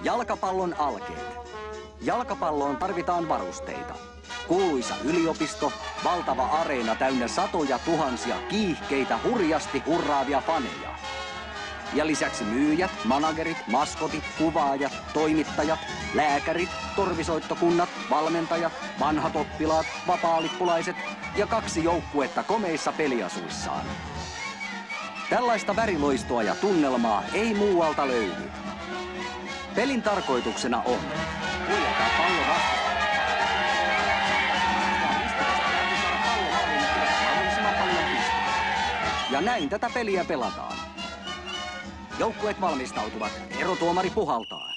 Jalkapallon alkeet. Jalkapalloon tarvitaan varusteita. Kuuluisa yliopisto, valtava areena täynnä satoja tuhansia kiihkeitä, hurjasti hurraavia faneja. Ja lisäksi myyjät, managerit, maskotit, kuvaajat, toimittajat, lääkärit, torvisoittokunnat, valmentajat, vanhat oppilaat, vapaalippulaiset ja 2 joukkuetta komeissa peliasuissaan. Tällaista väriloistoa ja tunnelmaa ei muualta löydy. Pelin tarkoituksena on huijata pallo vastaan. Ja näin tätä peliä pelataan. Joukkueet valmistautuvat. Erotuomari puhaltaa.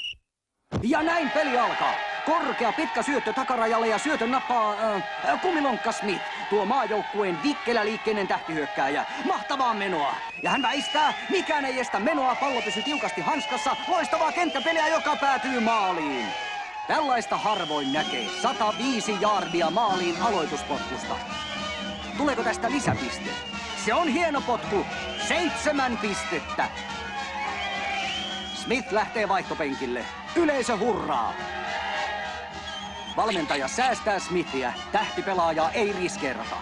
Ja näin peli alkaa. Korkea pitkä syöttö takarajalle ja syötön nappaa Kumilonkka Smith. Tuo maajoukkueen vikkeläliikkeinen tähtihyökkääjä. Mahtavaa menoa. Ja hän väistää. Mikään ei estä menoa. Pallo pysyy tiukasti hanskassa. Loistavaa kenttäpeliä, joka päätyy maaliin. Tällaista harvoin näkee. 105 jaardia maaliin aloituspotkusta. Tuleeko tästä lisäpiste? Se on hieno potku. 7 pistettä. Smith lähtee vaihtopenkille. Yleisö hurraa. Valmentaja säästää Smithia. Tähtipelaajaa ei riskeerata.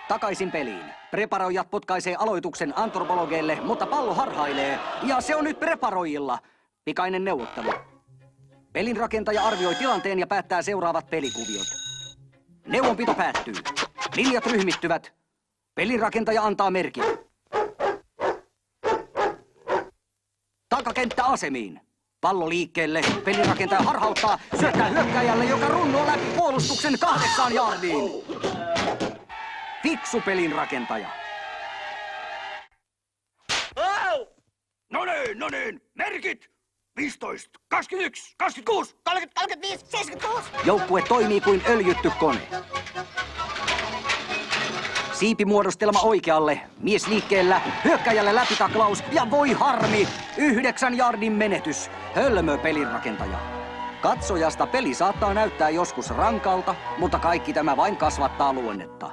Takaisin peliin. Preparoijat potkaisee aloituksen antropologeille, mutta pallo harhailee. Ja se on nyt preparoijilla. Pikainen neuvottelu. Pelinrakentaja arvioi tilanteen ja päättää seuraavat pelikuviot. Neuvonpito päättyy. Linjat ryhmittyvät. Pelinrakentaja antaa merkin. Takakenttä asemiin. Pallo liikkeelle. Pelinrakentaja harhauttaa. Syöttää hyökkääjälle, joka runnoo läpi puolustuksen 8 jaardiin. Fiksu pelinrakentaja. No niin, merkit! 15, 21, 26, 30, 35, 76. Joukkue toimii kuin öljytty kone. Siipimuodostelma oikealle, mies liikkeellä, hyökkäjälle läpitaklaus ja voi harmi! 9 jardin menetys. Hölmö pelinrakentaja. Katsojasta peli saattaa näyttää joskus rankalta, mutta kaikki tämä vain kasvattaa luonnetta.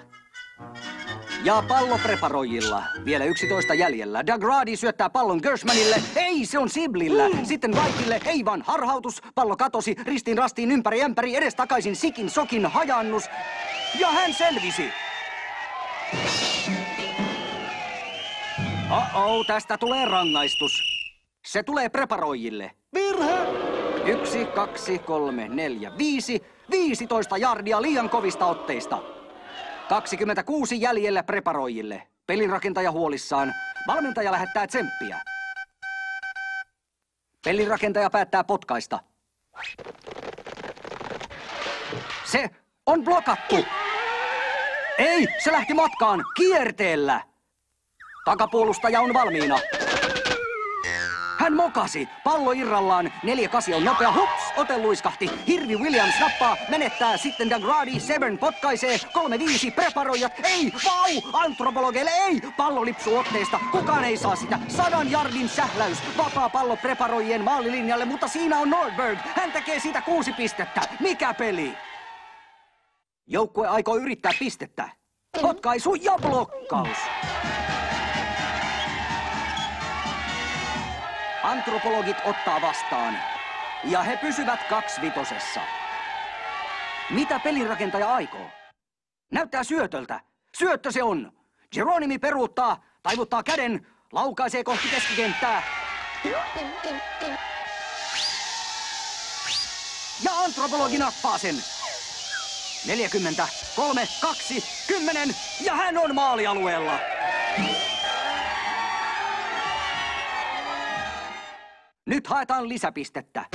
Ja pallo preparoijilla. Vielä 11 jäljellä. Dagradi syöttää pallon Gershmanille. Ei, se on Siblillä. Sitten Whiteille. Ei vaan harhautus. Pallo katosi ristiin rastiin ympäri ämpäri edes takaisin sikin sokin hajannus. Ja hän selvisi. Tästä tulee rangaistus. Se tulee preparoijille. Virhe! 1, 2, 3, 4, 5. 15 jardia liian kovista otteista. 26 jäljellä preparoijille. Pelinrakentaja huolissaan. Valmentaja lähettää tsemppiä. Pelinrakentaja päättää potkaista. Se on blokattu. Ei, se lähti matkaan kierteellä. Takapuolustaja on valmiina. Hän mokasi. Pallo irrallaan. 4-8 on nopea. Hups! Ote luiskahti. Hirvi Williams nappaa. Menettää. Sitten Dagradi. Severn potkaisee. 3-5. Preparoijat. Ei! Vau! Antropologeille ei! Pallo lipsuu otteesta. Kukaan ei saa sitä. 100 jardin sähläys. Vapaa pallo preparoijien maalilinjalle, mutta siinä on Nordberg. Hän tekee siitä 6 pistettä. Mikä peli? Joukkue aikoo yrittää pistettä. Potkaisu ja blokkaus. Antropologit ottaa vastaan. Ja he pysyvät 2-5. Mitä pelinrakentaja aikoo? Näyttää syötöltä. Syöttö se on. Geronimi peruuttaa, taivuttaa käden, laukaisee kohti keskikenttää. Ja antropologi nappaa sen. 40, 3, 2, 10 ja hän on maalialueella. Nyt haetaan lisäpistettä.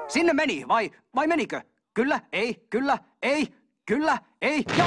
Sinne meni, vai menikö? Kyllä, ei, ja...